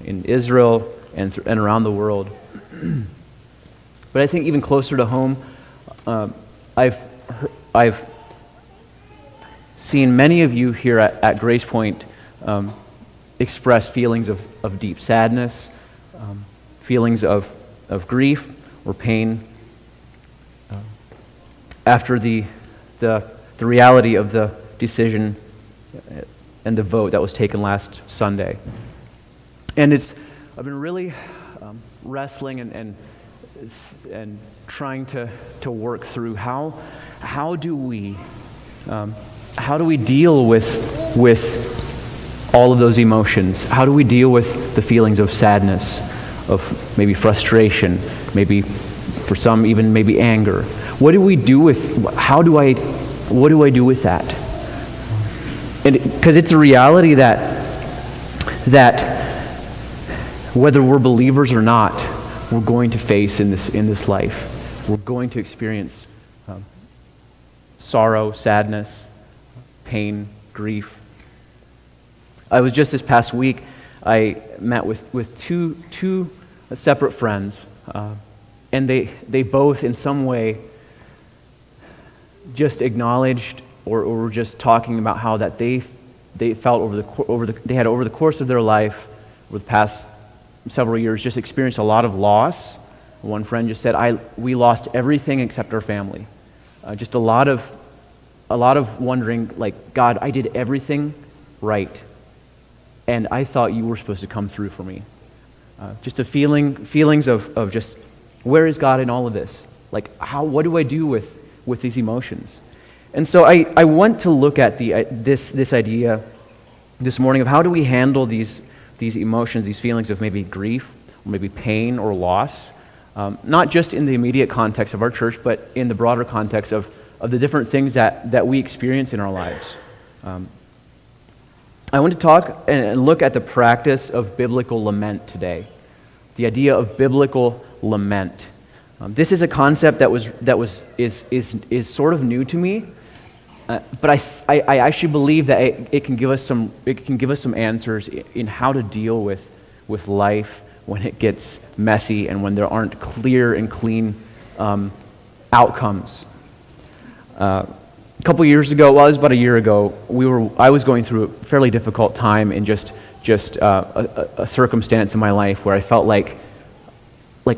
in Israel and around the world. But I think even closer to home, I've seen many of you here at Grace Point express feelings of deep sadness, feelings of grief or pain after the reality of the decision and the vote that was taken last Sunday. And I've been really wrestling and trying to work through how do we deal with all of those emotions? How do we deal with the feelings of sadness, of maybe frustration, maybe for some even maybe anger? What do we do with? What do I do with that? And because it's a reality that whether we're believers or not, we're going to face in this life. We're going to experience sorrow, sadness, pain, grief. I was just this past week, I met with two separate friends, and they both in some way just acknowledged or were just talking about how that they felt over the course of their life, over the past several years, just experienced a lot of loss. One friend just said, we lost everything except our family. Just a lot of wondering, like, God, I did everything right, and I thought you were supposed to come through for me. Just feelings of just, where is God in all of this? Like, what do I do with these emotions? And so I want to look at this idea this morning of how do we handle these emotions, these feelings of maybe grief, or maybe pain or loss, not just in the immediate context of our church, but in the broader context of the different things that we experience in our lives. I want to talk and look at the practice of biblical lament today. The idea of biblical lament. This is a concept that is sort of new to me, but I actually believe that it can give us some answers in how to deal with life when it gets messy and when there aren't clear and clean outcomes. A couple years ago, well, it was about a year ago, I was going through a fairly difficult time in just a circumstance in my life where I felt like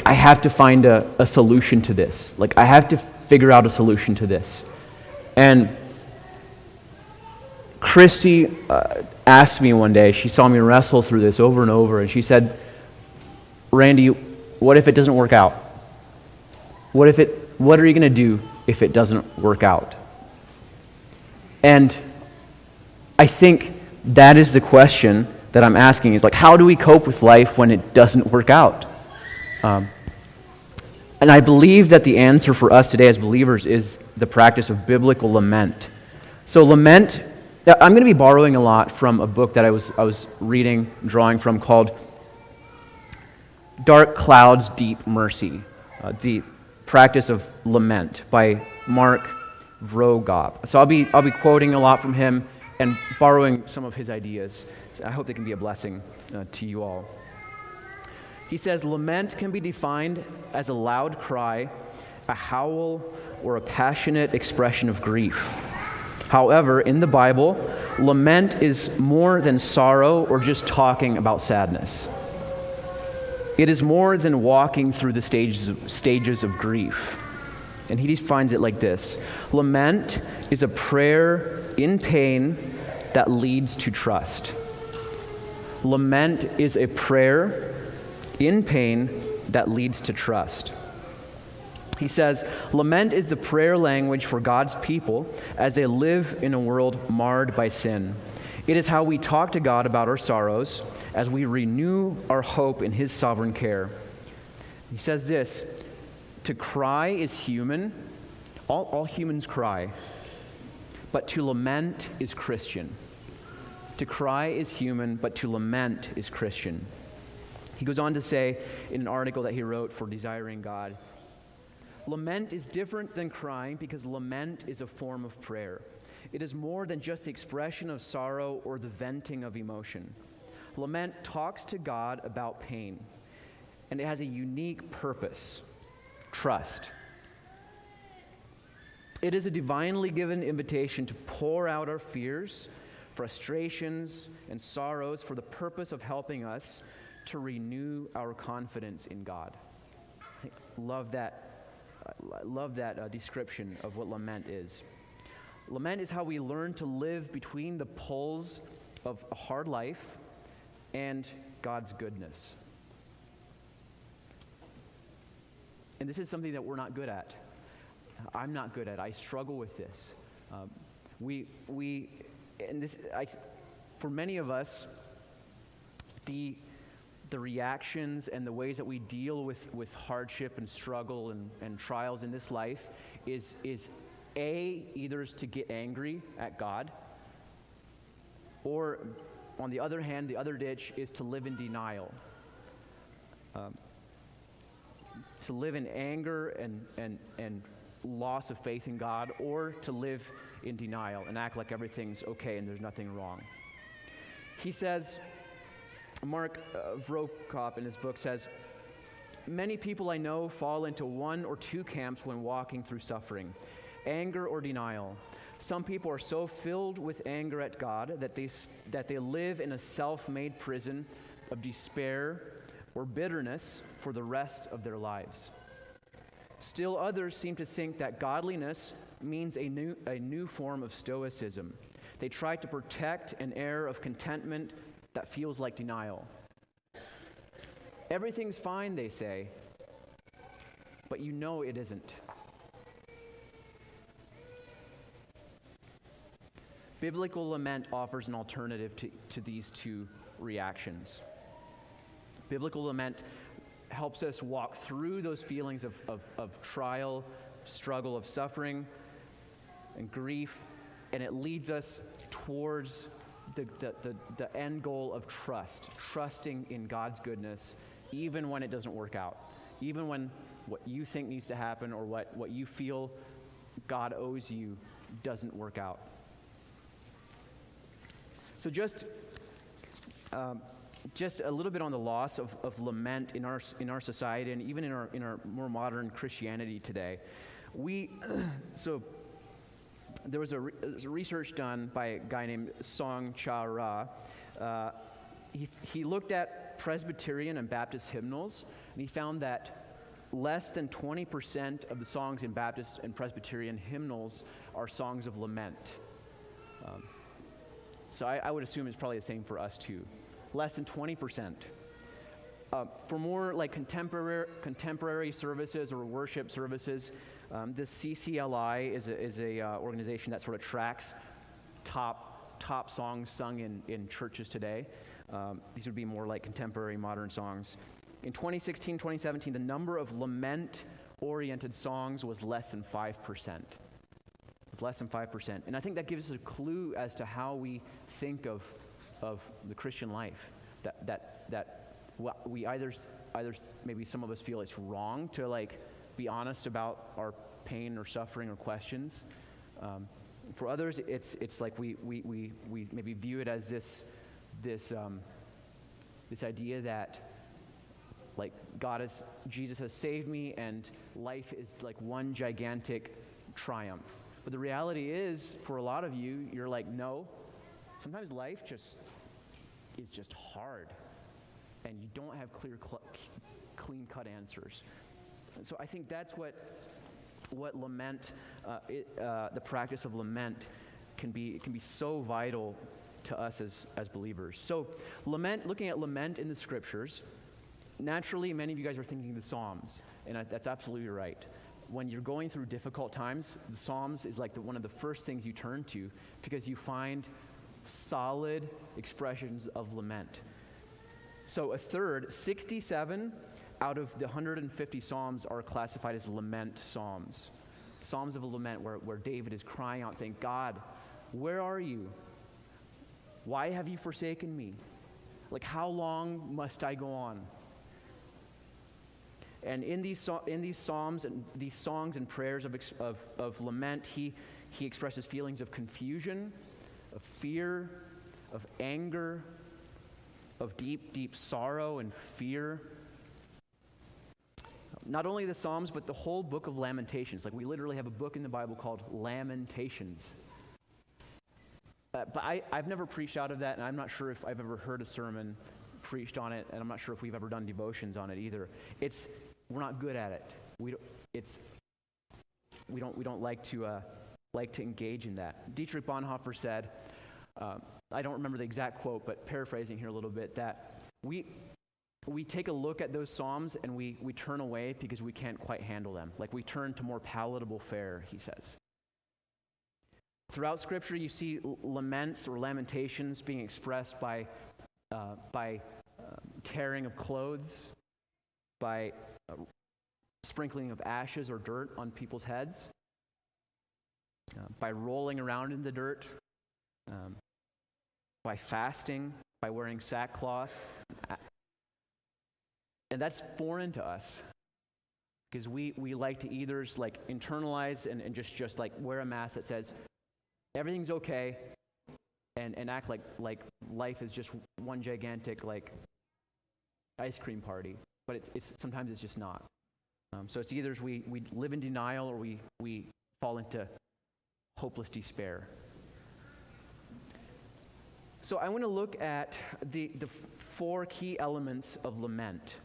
I have to find a solution to this. Like, I have to figure out a solution to this. And Christy asked me one day, she saw me wrestle through this over and over, and she said, Randy, what if it doesn't work out? What are you going to do if it doesn't work out? And I think that is the question that I'm asking, is like, how do we cope with life when it doesn't work out? And I believe that the answer for us today as believers is the practice of biblical lament. So lament, I'm going to be borrowing a lot from a book that I was reading, drawing from, called Dark Clouds, Deep Mercy, the practice of lament by Mark Vroegop. So I'll be quoting a lot from him and borrowing some of his ideas. So I hope they can be a blessing to you all. He says, lament can be defined as a loud cry, a howl, or a passionate expression of grief. However, in the Bible, lament is more than sorrow or just talking about sadness. It is more than walking through the stages of grief. And he defines it like this: lament is a prayer in pain that leads to trust. Lament is a prayer in pain that leads to trust. He says, lament is the prayer language for God's people as they live in a world marred by sin. It is how we talk to God about our sorrows as we renew our hope in His sovereign care. He says this: to cry is human. All humans cry. But to lament is Christian. To cry is human, but to lament is Christian. He goes on to say in an article that he wrote for Desiring God, lament is different than crying because lament is a form of prayer. It is more than just the expression of sorrow or the venting of emotion. Lament talks to God about pain, and it has a unique purpose: trust. It is a divinely given invitation to pour out our fears, frustrations, and sorrows for the purpose of helping us to renew our confidence in God. I love that description of what lament is. Lament is how we learn to live between the poles of a hard life and God's goodness. And this is something that we're not good at. I'm not good at. I struggle with this. For many of us, the reactions and the ways that we deal with hardship and struggle and trials in this life is either to get angry at God, or on the other hand, the other ditch is to live in denial. To live in anger and loss of faith in God, or to live in denial and act like everything's okay and there's nothing wrong. He says, Mark Vrokop in his book says, "Many people I know fall into one or two camps when walking through suffering, anger or denial. Some people are so filled with anger at God that they live in a self-made prison of despair or bitterness for the rest of their lives. Still others seem to think that godliness means a new form of stoicism. They try to protect an air of contentment that feels like denial. Everything's fine, they say, but you know it isn't." Biblical lament offers an alternative to these two reactions. Biblical lament helps us walk through those feelings of trial, struggle, of suffering, and grief, and it leads us towards the end goal of trusting in God's goodness, even when it doesn't work out, even when what you think needs to happen or what you feel God owes you doesn't work out. So just a little bit on the loss of lament in our society and even in our more modern Christianity today. So there was a research done by a guy named Song Cha Ra. He looked at Presbyterian and Baptist hymnals, and he found that less than 20% of the songs in Baptist and Presbyterian hymnals are songs of lament. So I would assume it's probably the same for us too. Less than 20%. For more like contemporary services or worship services, the CCLI is a organization that sort of tracks top songs sung in churches today. These would be more like contemporary modern songs. In 2016, 2017, the number of lament-oriented songs was less than 5%. It was less than 5%. And I think that gives us a clue as to how we think of the Christian life. That we either maybe some of us feel it's wrong to like be honest about our pain or suffering or questions. For others, it's like we maybe view it as this idea that like Jesus has saved me and life is like one gigantic triumph. But the reality is, for a lot of you, you're like, no, sometimes life is just hard and you don't have clean-cut answers. And so I think that's what lament, the practice of lament can be so vital to us as believers. So looking at lament in the scriptures, naturally many of you guys are thinking the Psalms, and that's absolutely right. When you're going through difficult times, the Psalms is like one of the first things you turn to because you find solid expressions of lament. So 67 out of the 150 Psalms are classified as lament Psalms. Psalms of a lament where David is crying out saying, God, where are you? Why have you forsaken me? Like, how long must I go on? And in these psalms and these songs and prayers of lament, he expresses feelings of confusion, of fear, of anger, of deep, deep sorrow and fear. Not only the Psalms, but the whole book of Lamentations. Like, we literally have a book in the Bible called Lamentations. But I've never preached out of that, and I'm not sure if I've ever heard a sermon preached on it, and I'm not sure if we've ever done devotions on it either. We're not good at it. We don't like to engage in that. Dietrich Bonhoeffer said, I don't remember the exact quote, but paraphrasing here a little bit, that we take a look at those Psalms and we turn away because we can't quite handle them. Like, we turn to more palatable fare, he says. Throughout Scripture, you see laments or lamentations being expressed by tearing of clothes, by sprinkling of ashes or dirt on people's heads, by rolling around in the dirt, by fasting, by wearing sackcloth. And that's foreign to us, because we like to either like internalize and just like wear a mask that says everything's okay, and act like life is just one gigantic like ice cream party. But it's sometimes it's just not. So it's either we live in denial or we fall into hopeless despair. So I want to look at the four key elements of lament.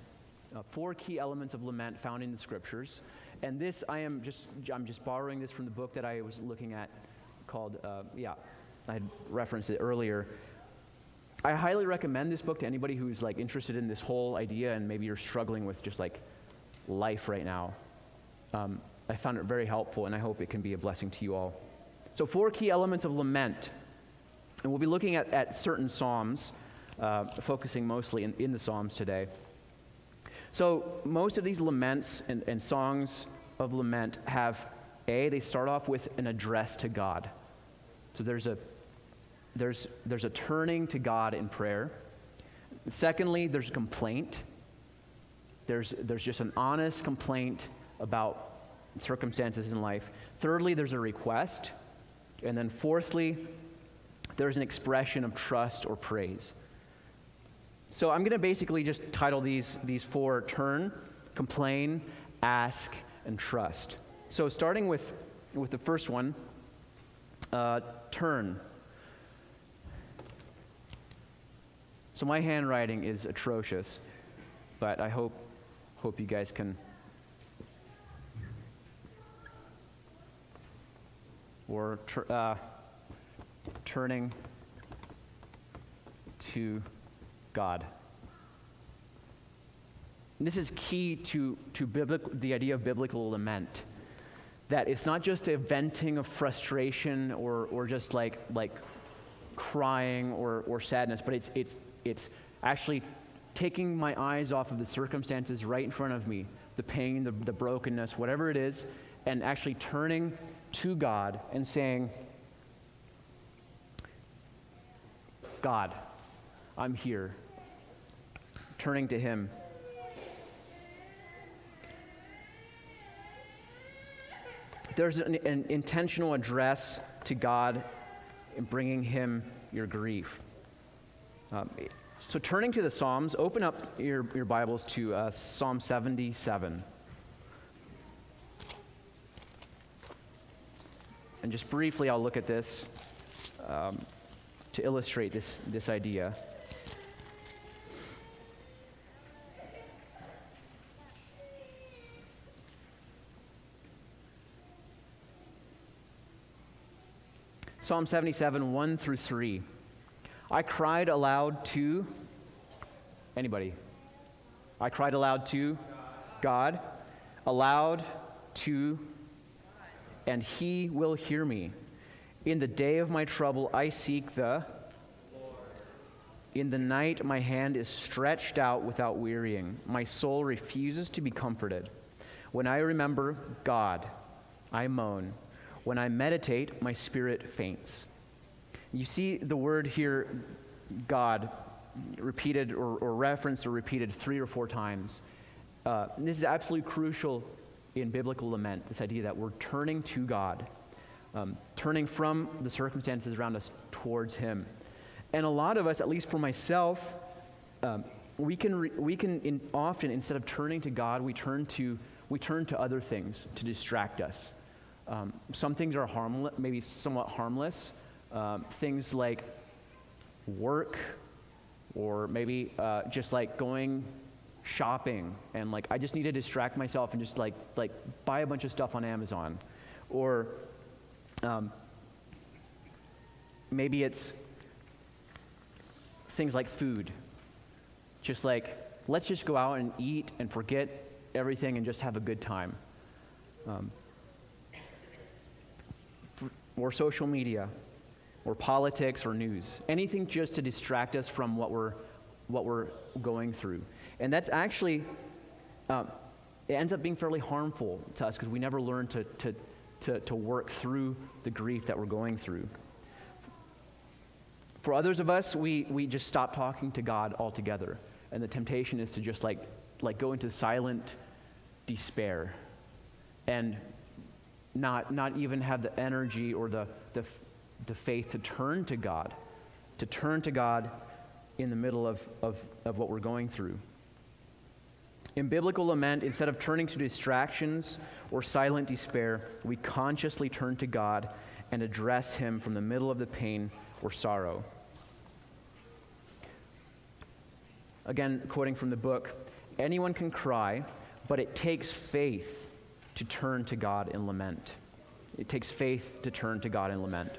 Four key elements of lament found in the Scriptures. And this, I'm just borrowing this from the book that I was looking at called, I had referenced it earlier. I highly recommend this book to anybody who's like interested in this whole idea, and maybe you're struggling with just like life right now. I found it very helpful, and I hope it can be a blessing to you all. So 4 key elements of lament. And we'll be looking at certain Psalms, focusing mostly in the Psalms today. So most of these laments and songs of lament have, they start off with an address to God. So there's a turning to God in prayer. Secondly, there's a complaint. There's just an honest complaint about circumstances in life. Thirdly, there's a request. And then fourthly, there's an expression of trust or praise. So I'm going to basically just title these 4 turn, complain, ask, and trust. So starting with the first one, turn. So my handwriting is atrocious, but I hope you guys can. Or turning to God. And this is key to the idea of biblical lament. That it's not just a venting of frustration or just like crying or sadness, but it's actually taking my eyes off of the circumstances right in front of me, the pain, the brokenness, whatever it is, and actually turning to God and saying, God, I'm here. Turning to Him. There's an intentional address to God in bringing Him your grief. So turning to the Psalms, open up your Bibles to Psalm 77. And just briefly, I'll look at this to illustrate this idea. Psalm 77, 1 through 3. I cried aloud to anybody. I cried aloud to God, aloud to, and He will hear me. In the day of my trouble, I seek the Lord. In the night, my hand is stretched out without wearying. My soul refuses to be comforted. When I remember God, I moan. When I meditate, my spirit faints. You see the word here, God, repeated or referenced or repeated 3 or 4 times. This is absolutely crucial in biblical lament, this idea that we're turning to God, turning from the circumstances around us towards Him. And a lot of us, at least for myself, we can often, instead of turning to God, we turn to other things to distract us. Some things are harmless, maybe somewhat harmless. Things like work, or maybe just like going shopping, and like I just need to distract myself and just like buy a bunch of stuff on Amazon, or maybe it's things like food. Just like, let's just go out and eat and forget everything and just have a good time. Or social media, or politics, or news. Anything just to distract us from what we're going through. And that's actually, it ends up being fairly harmful to us because we never learn to work through the grief that we're going through. For others of us, we just stop talking to God altogether. And the temptation is to just like go into silent despair and not even have the energy or the faith to turn to God in the middle of what we're going through. In biblical lament, instead of turning to distractions or silent despair, we consciously turn to God and address Him from the middle of the pain or sorrow. Again, quoting from the book, anyone can cry, but it takes faith to turn to God in lament. It takes faith to turn to God in lament.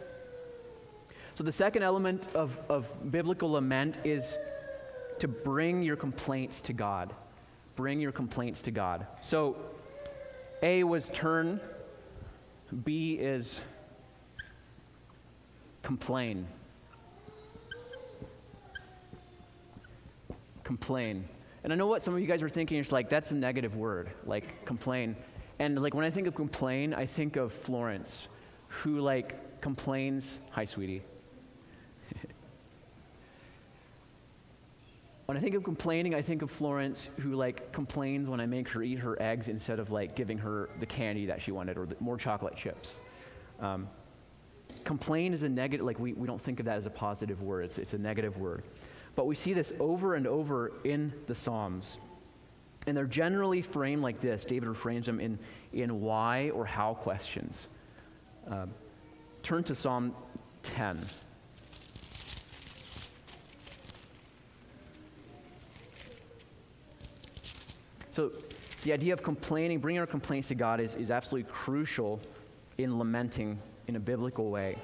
So the second element of biblical lament is to bring your complaints to God. Bring your complaints to God. So A was turn, B is complain. Complain. And I know what some of you guys are thinking. It's like, that's a negative word, like complain. And like when I think of complain, I think of Florence, who like complains. Hi, sweetie. When I think of complaining, I think of Florence, who like complains when I make her eat her eggs instead of like giving her the candy that she wanted or more chocolate chips. Complain is a negative, like we don't think of that as a positive word. It's a negative word. But we see this over and over in the Psalms. And they're generally framed like this. David frames them in why or how questions. Turn to Psalm 10. So the idea of complaining, bringing our complaints to God is absolutely crucial in lamenting in a biblical way.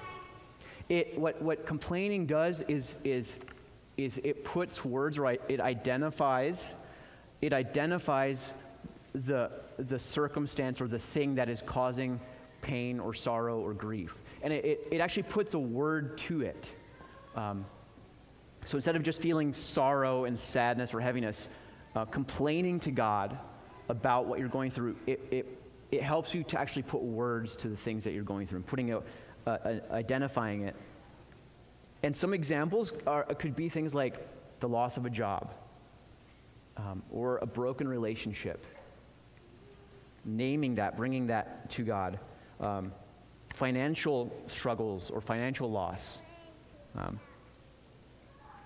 What complaining does is it puts words right. It identifies the circumstance or the thing that is causing pain or sorrow or grief. And it actually puts a word to it. So instead of just feeling sorrow and sadness or heaviness, complaining to God about what you're going through, it helps you to actually put words to the things that you're going through and putting out, identifying it. And some examples could be things like the loss of a job, or a broken relationship. Naming that, bringing that to God. Financial struggles or financial loss.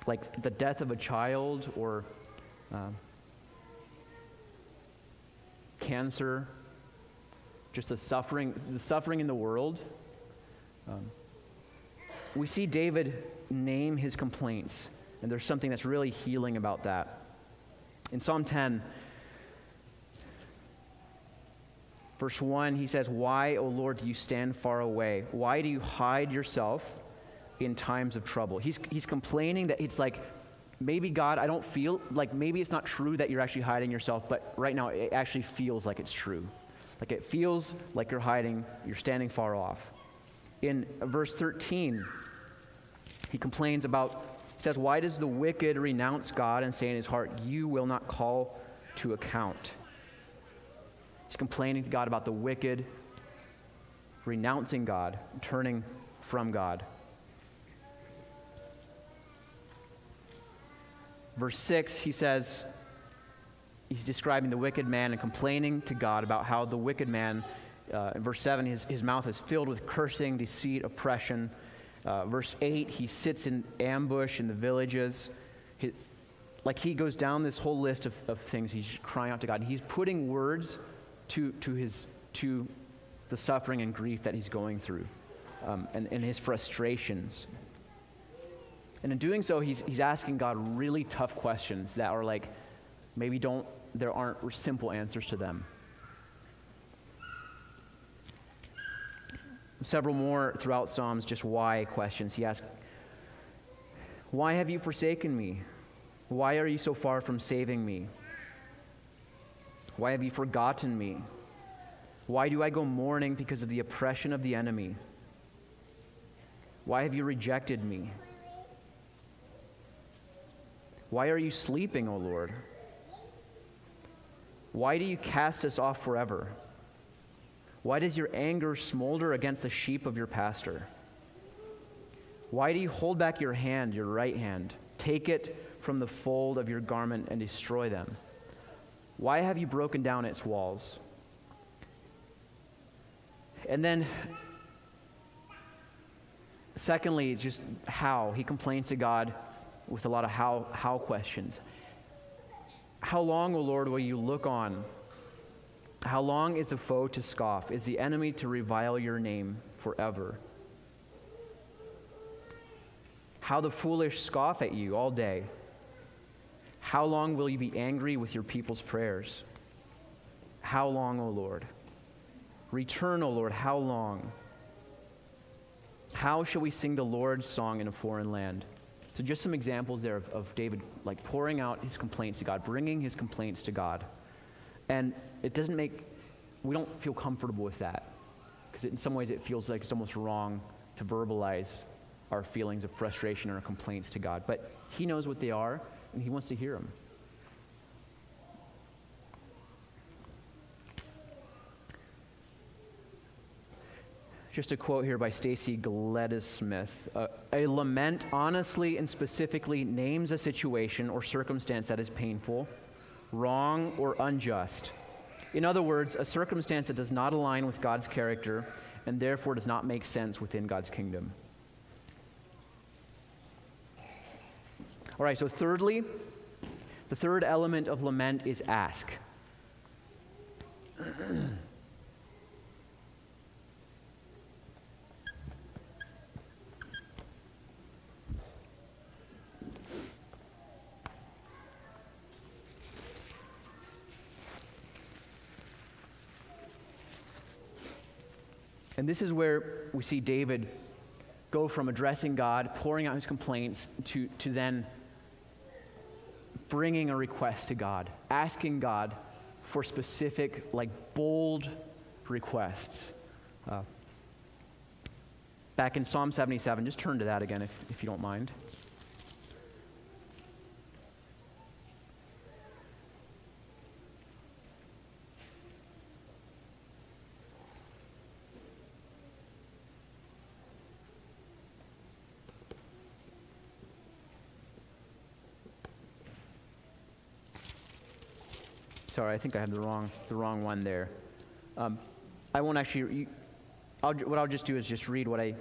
Like the death of a child or cancer. Just the suffering in the world. We see David name his complaints, and there's something that's really healing about that. In Psalm 10, verse 1, he says, "Why, O Lord, do you stand far away? Why do you hide yourself in times of trouble?" He's complaining that it's like, maybe God, I don't feel, like maybe it's not true that you're actually hiding yourself, but right now it actually feels like it's true. Like it feels like you're hiding, you're standing far off. In verse 13, he complains about, he says, "Why does the wicked renounce God and say in his heart, you will not call to account?" He's complaining to God about the wicked renouncing God, turning from God. Verse 6, he says, he's describing the wicked man and complaining to God about how the wicked man, in verse 7, his mouth is filled with cursing, deceit, oppression. Verse 8, he sits in ambush in the villages. like he goes down this whole list of things. He's crying out to God. And he's putting words to the suffering and grief that he's going through, and his frustrations. And in doing so, he's asking God really tough questions that are like, maybe there aren't simple answers to them. Several more throughout Psalms, just why questions. He asks, why have you forsaken me? Why are you so far from saving me? Why have you forgotten me? Why do I go mourning because of the oppression of the enemy? Why have you rejected me? Why are you sleeping, O Lord? Why do you cast us off forever? Why does your anger smolder against the sheep of your pasture? Why do you hold back your hand, your right hand? Take it from the fold of your garment and destroy them. Why have you broken down its walls? And then, secondly, just how. He complains to God with a lot of how questions. How long, O Lord, will you look on? How long is the foe to scoff? Is the enemy to revile your name forever? How the foolish scoff at you all day. How long will you be angry with your people's prayers? How long, O Lord? Return, O Lord, how long? How shall we sing the Lord's song in a foreign land? So just some examples there of David like pouring out his complaints to God, bringing his complaints to God. And it doesn't we don't feel comfortable with that, because in some ways it feels like it's almost wrong to verbalize our feelings of frustration or our complaints to God. But he knows what they are, and he wants to hear them. Just a quote here by Stacy Gladys-Smith. A lament honestly and specifically names a situation or circumstance that is painful, wrong, or unjust. In other words, a circumstance that does not align with God's character and therefore does not make sense within God's kingdom. All right, so thirdly, the third element of lament is ask. And this is where we see David go from addressing God, pouring out his complaints, to then bringing a request to God, asking God for specific, like bold requests. Back in Psalm 77, just turn to that again if you don't mind. Sorry, I think I have the wrong one there. I won't actually. What I'll just do is just read what I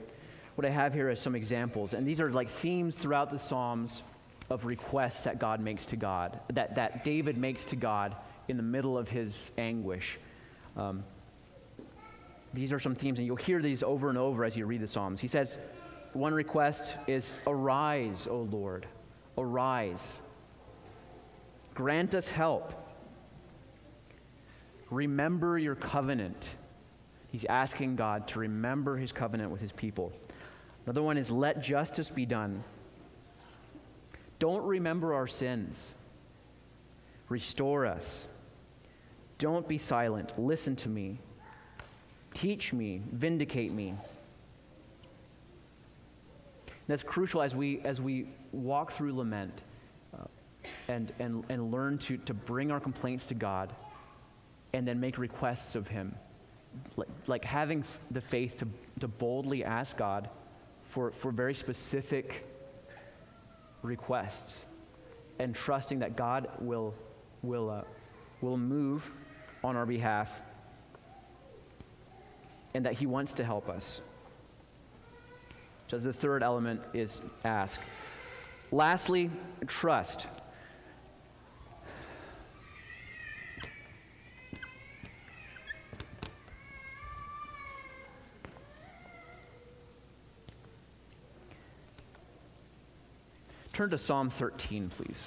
have here as some examples, and these are like themes throughout the Psalms of requests that God makes to God, that David makes to God in the middle of his anguish. These are some themes, and you'll hear these over and over as you read the Psalms. He says, one request is, "Arise, O Lord, arise. Grant us help. Remember your covenant." He's asking God to remember his covenant with his people. Another one is, "Let justice be done. Don't remember our sins. Restore us. Don't be silent. Listen to me. Teach me. Vindicate me." That's crucial as we walk through lament and learn to bring our complaints to God and then make requests of him. Like having the faith to boldly ask God for very specific requests, and trusting that God will move on our behalf and that he wants to help us. So the third element is ask. Lastly, trust. Turn to Psalm 13, please.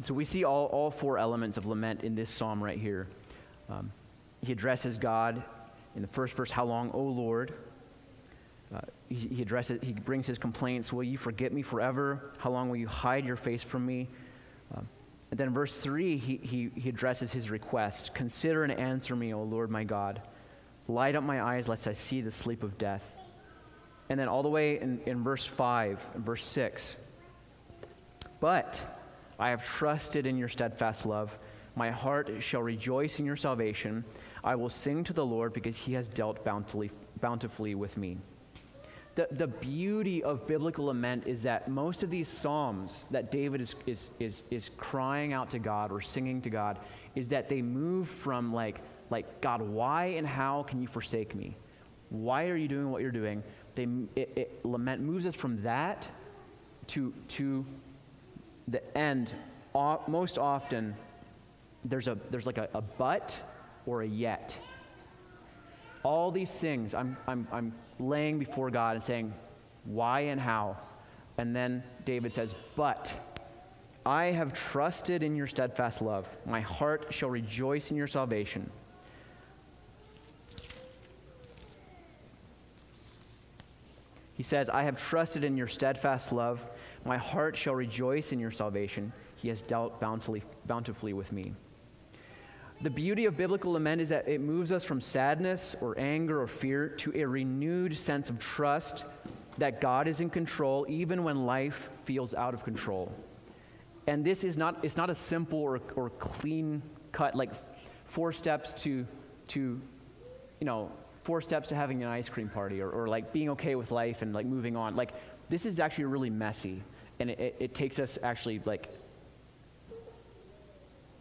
So we see all four elements of lament in this psalm right here. He addresses God in the first verse, "How long, O Lord?" He brings his complaints, "Will you forget me forever? How long will you hide your face from me?" And then verse 3, he addresses his request, "Consider and answer me, O Lord my God. Light up my eyes lest I see the sleep of death." And then all the way in verse 5 and verse 6, "But I have trusted in your steadfast love. My heart shall rejoice in your salvation. I will sing to the Lord because he has dealt bountifully with me." The beauty of biblical lament is that most of these psalms that David is crying out to God or singing to God is that they move from like God, why and how can you forsake me? Why are you doing what you're doing? Lament moves us from that to the end. Most often, there's like a but or a yet. All these things I'm laying before God and saying, why and how? And then David says, "But I have trusted in your steadfast love. My heart shall rejoice in your salvation." He says, "I have trusted in your steadfast love. My heart shall rejoice in your salvation. He has dealt bountifully with me." The beauty of biblical lament is that it moves us from sadness or anger or fear to a renewed sense of trust that God is in control even when life feels out of control. And this is it's not a simple or clean cut, like 4 steps to 4 steps to having an ice cream party or like being okay with life and like moving on. Like, this is actually really messy, and it takes us actually like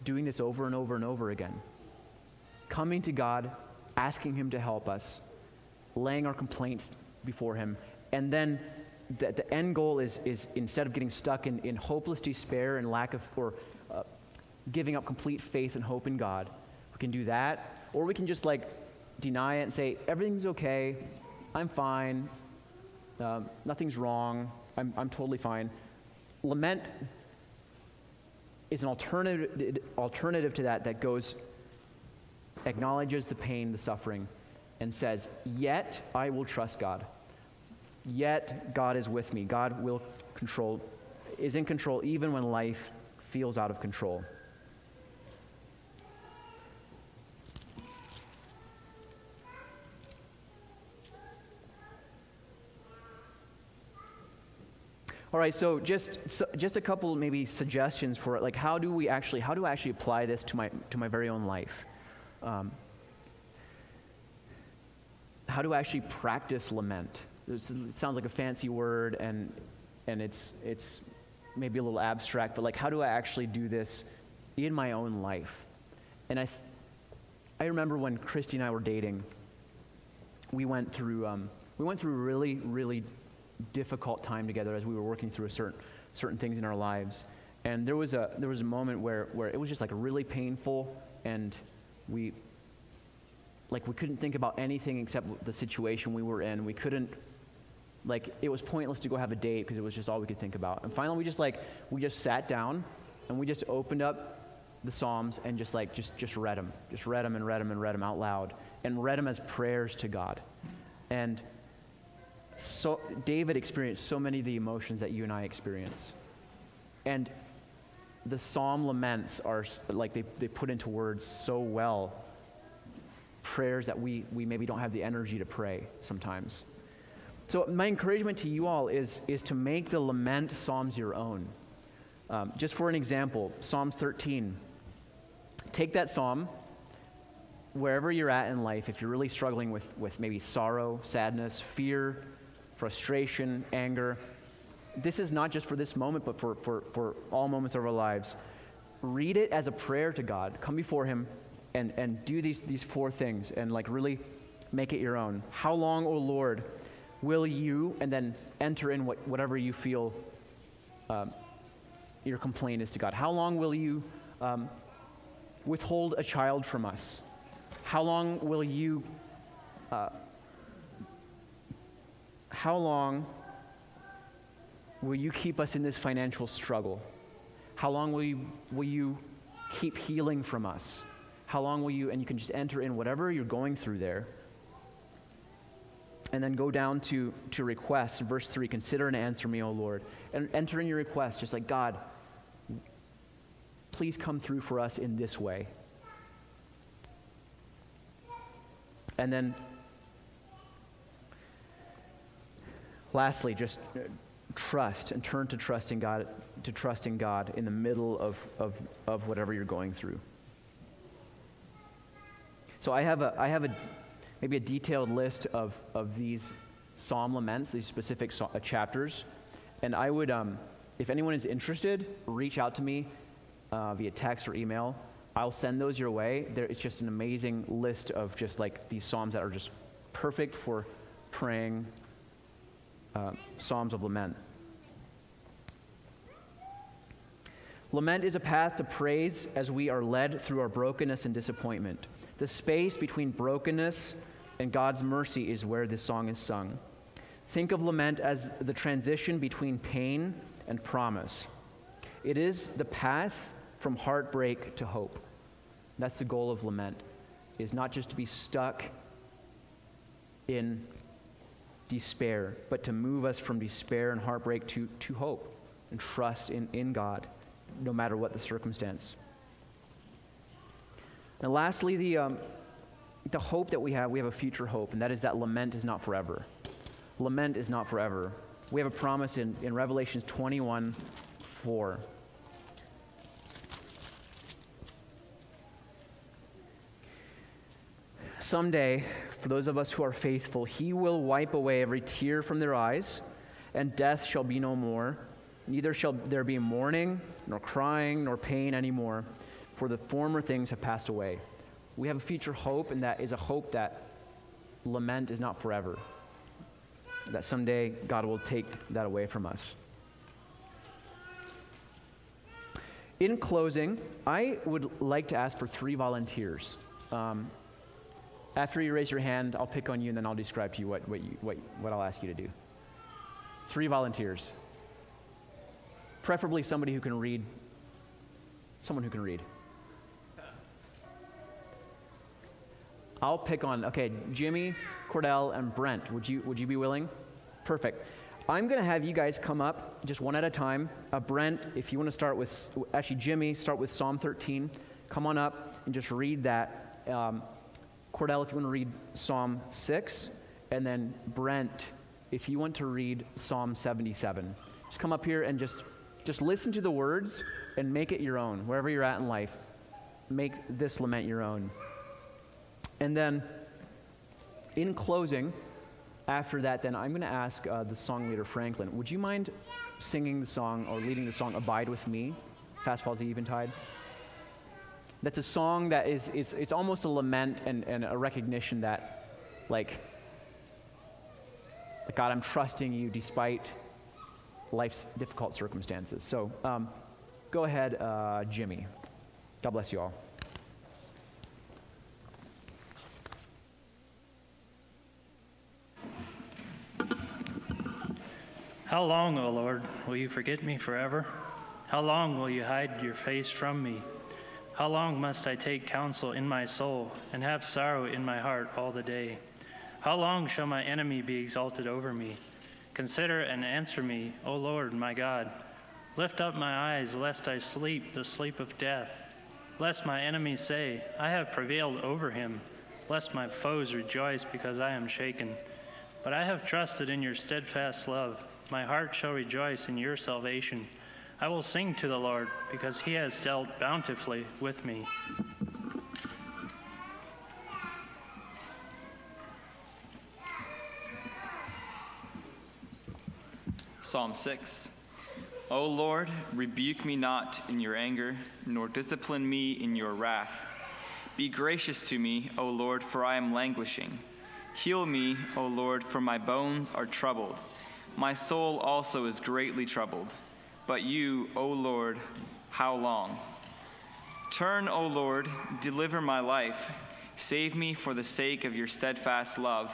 doing this over and over and over again. Coming to God, asking him to help us, laying our complaints before him, and then the end goal is instead of getting stuck in hopeless despair and lack of, or giving up complete faith and hope in God, we can do that, or we can just like deny it and say, everything's okay, I'm fine, nothing's wrong, I'm totally fine. Lament is an alternative to that goes, acknowledges the pain, the suffering, and says, yet I will trust God. Yet God is with me. God is in control even when life feels out of control. All right, so just a couple maybe suggestions for like how do I actually apply this to my very own life? How do I actually practice lament? It sounds like a fancy word, and it's maybe a little abstract, but like how do I actually do this in my own life? And I remember when Christy and I were dating, we went through a really, really difficult time together as we were working through certain things in our lives. And there was a moment where it was just like really painful, and we couldn't think about anything except the situation we were in. We couldn't, it was pointless to go have a date because it was just all we could think about. And finally we just sat down and we just opened up the Psalms and just read them. Just read them and read them and read them out loud, and read them as prayers to God. And so David experienced so many of the emotions that you and I experience. And the Psalm laments are like they put into words so well prayers that we maybe don't have the energy to pray sometimes. So my encouragement to you all is to make the lament Psalms your own. Just for an example, Psalms 13. Take that psalm wherever you're at in life. If you're really struggling with maybe sorrow, sadness, fear, frustration, anger, this is not just for this moment, but for all moments of our lives. Read it as a prayer to God. Come before him and do these 4 things and really make it your own. How long, O Lord, will you, and then enter in whatever you feel your complaint is to God? How long will you withhold a child from us? How long will you keep us in this financial struggle? How long will you keep healing from us? How long will you, and you can just enter in whatever you're going through there. And then go down to requests. Verse 3, consider and answer me, O Lord. And enter in your request, just like, God, please come through for us in this way. And then, lastly, just trust and turn to trusting God in the middle of whatever you're going through. So I have maybe a detailed list of these psalm laments, these specific chapters, and I would, if anyone is interested, reach out to me via text or email. I'll send those your way. It's just an amazing list of just like these psalms that are just perfect for praying psalms of lament. Lament is a path to praise as we are led through our brokenness and disappointment. The space between brokenness and God's mercy is where this song is sung. Think of lament as the transition between pain and promise. It is the path from heartbreak to hope. That's the goal of lament, is not just to be stuck in despair, but to move us from despair and heartbreak to hope and trust in God, no matter what the circumstance. And lastly, the hope that we have a future hope, and that is that lament is not forever. Lament is not forever. We have a promise in Revelation 21:4. Someday, for those of us who are faithful, he will wipe away every tear from their eyes, and death shall be no more. Neither shall there be mourning, nor crying, nor pain anymore, for the former things have passed away. We have a future hope, and that is a hope that lament is not forever. That someday God will take that away from us. In closing, I would like to ask for 3 volunteers. After you raise your hand, I'll pick on you, and then I'll describe to you what I'll ask you to do. 3 volunteers. Preferably somebody who can read. Someone who can read. I'll pick on, Jimmy, Cordell, and Brent. Would you be willing? Perfect. I'm going to have you guys come up just one at a time. Brent, if you want to start with, Jimmy, start with Psalm 13. Come on up and just read that. Cordell, if you want to read Psalm 6. And then Brent, if you want to read Psalm 77. Just come up here and just listen to the words and make it your own. Wherever you're at in life, make this lament your own. And then, in closing, after that, then I'm going to ask the song leader, Franklin, would you mind singing the song or leading the song "Abide with Me," Fast Falls the Eventide? That's a song that it's almost a lament and a recognition that, like, God, I'm trusting you despite life's difficult circumstances. So, go ahead, Jimmy. God bless you all. How long, O Lord, will you forget me forever? How long will you hide your face from me? How long must I take counsel in my soul and have sorrow in my heart all the day? How long shall my enemy be exalted over me? Consider and answer me, O Lord, my God. Lift up my eyes, lest I sleep the sleep of death. Lest my enemies say, I have prevailed over him. Lest my foes rejoice because I am shaken. But I have trusted in your steadfast love. My heart shall rejoice in your salvation. I will sing to the Lord, because he has dealt bountifully with me. Psalm 6. O Lord, rebuke me not in your anger, nor discipline me in your wrath. Be gracious to me, O Lord, for I am languishing. Heal me, O Lord, for my bones are troubled. My soul also is greatly troubled. But you, O Lord, how long? Turn, O Lord, deliver my life. Save me for the sake of your steadfast love.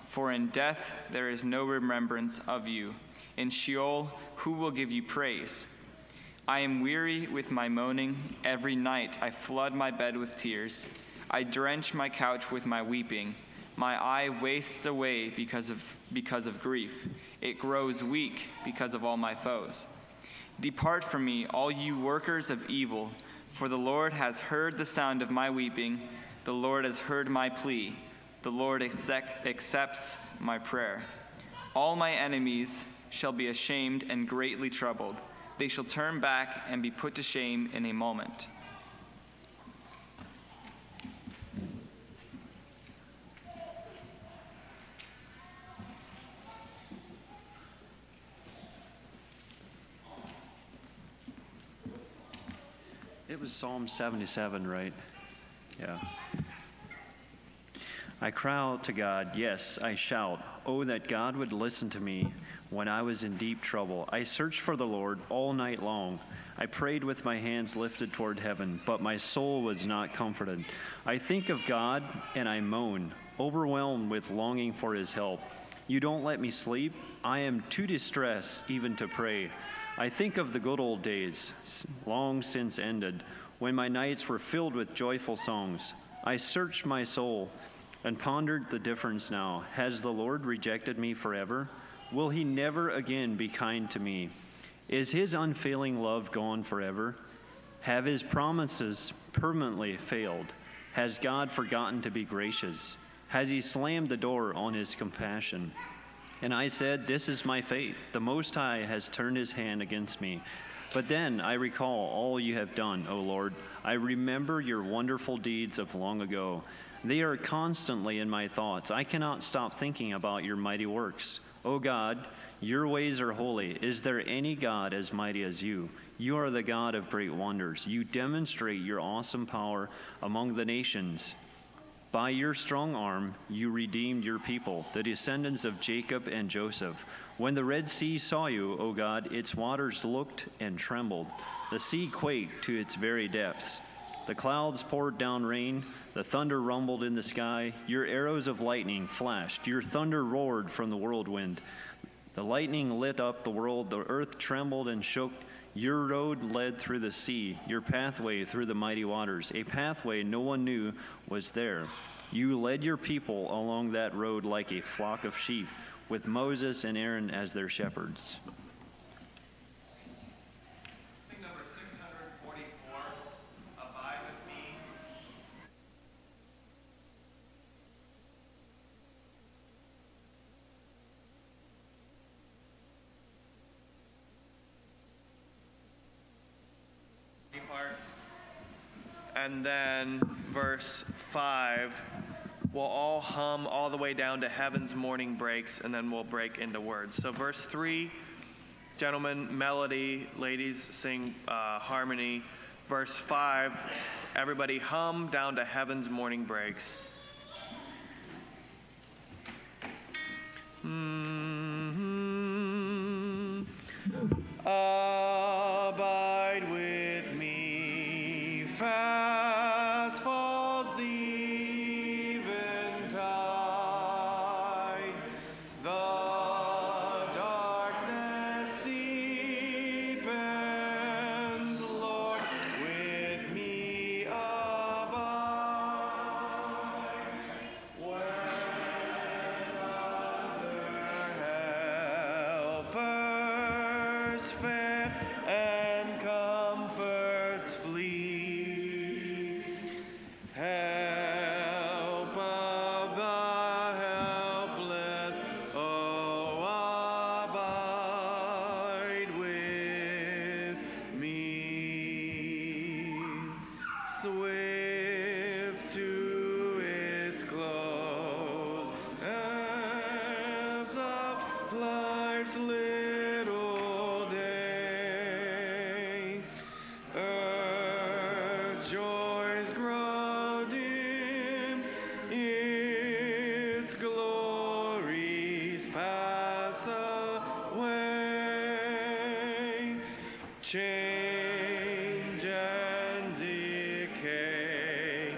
For in death there is no remembrance of you. In Sheol, who will give you praise? I am weary with my moaning. Every night I flood my bed with tears. I drench my couch with my weeping. My eye wastes away because of grief. It grows weak because of all my foes. Depart from me, all you workers of evil, for the Lord has heard the sound of my weeping. The Lord has heard my plea. The Lord accepts my prayer. All my enemies shall be ashamed and greatly troubled. They shall turn back and be put to shame in a moment. It was Psalm 77, right? Yeah. I cry out to God, yes, I shout. Oh, that God would listen to me when I was in deep trouble. I searched for the Lord all night long. I prayed with my hands lifted toward heaven, but my soul was not comforted. I think of God and I moan, overwhelmed with longing for his help. You don't let me sleep. I am too distressed even to pray. I think of the good old days, long since ended, when my nights were filled with joyful songs. I searched my soul and pondered the difference now. Has the Lord rejected me forever? Will he never again be kind to me? Is his unfailing love gone forever? Have his promises permanently failed? Has God forgotten to be gracious? Has he slammed the door on his compassion? And I said, this is my fate. The Most High has turned his hand against me. But then I recall all you have done, O Lord. I remember your wonderful deeds of long ago. They are constantly in my thoughts. I cannot stop thinking about your mighty works. O God, your ways are holy. Is there any God as mighty as you? You are the God of great wonders. You demonstrate your awesome power among the nations. By your strong arm, you redeemed your people, the descendants of Jacob and Joseph. When the Red Sea saw you, O God, its waters looked and trembled. The sea quaked to its very depths. The clouds poured down rain. The thunder rumbled in the sky. Your arrows of lightning flashed. Your thunder roared from the whirlwind. The lightning lit up the world. The earth trembled and shook. Your road led through the sea, your pathway through the mighty waters, a pathway no one knew was there. You led your people along that road like a flock of sheep, with Moses and Aaron as their shepherds. Sing number 644, Abide with Me. Parts. And then verse 5, we'll all hum all the way down to heaven's morning breaks, and then we'll break into words. So verse 3, gentlemen, melody, ladies sing harmony. Verse 5, everybody hum down to heaven's morning breaks. Abide with me, fast falls the eventide. The darkness deepens, Lord, with me abide. When other helpers fail and comforts flee, help of the helpless, oh, abide with me. Swift to its close, ebbs of life's little day. Earth's joys grow dim, its glories pass away. change and decay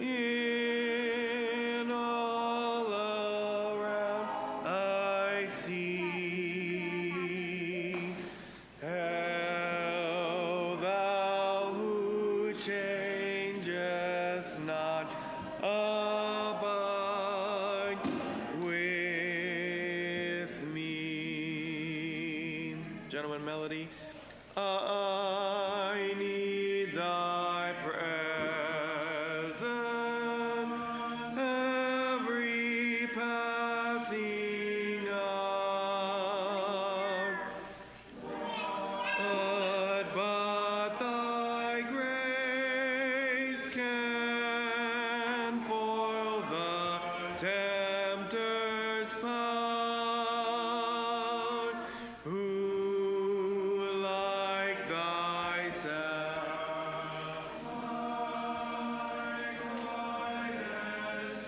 in all around I see. Hail thou who changest not, abide with me. Gentlemen, melody. I need thy presence every passing hour. But thy grace can foil the tempter's power, who like thyself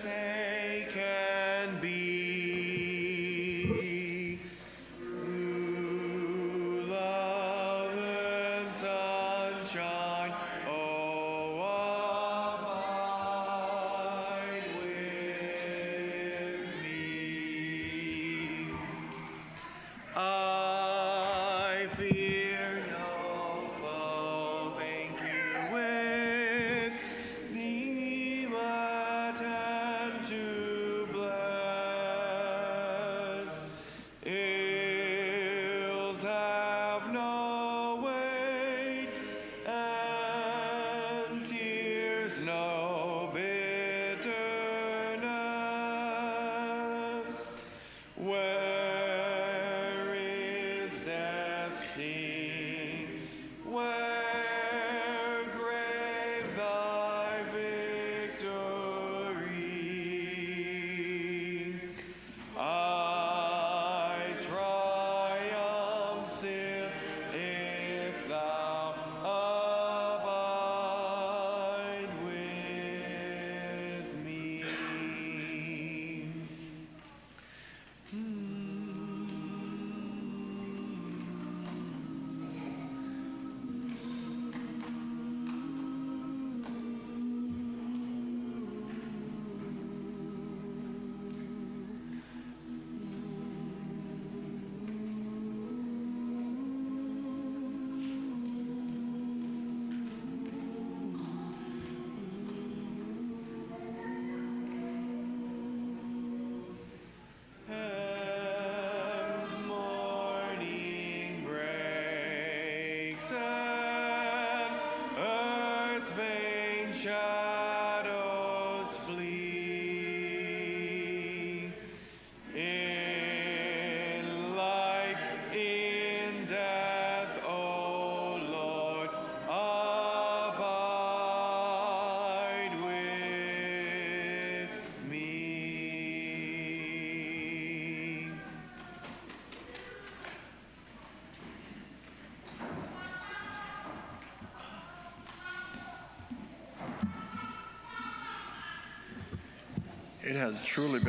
they can be. Who love and sunshine, oh, abide with me. I fear no foe, thank you, with thee let and to bless. Ills have no weight, and tears no bitterness. Where is death's sting? Where grave thy victory? I triumph still if thou abide with me. Heaven's morning breaks and earth's vain shadows flee. In life, in death, O Lord, abide with me. It has truly been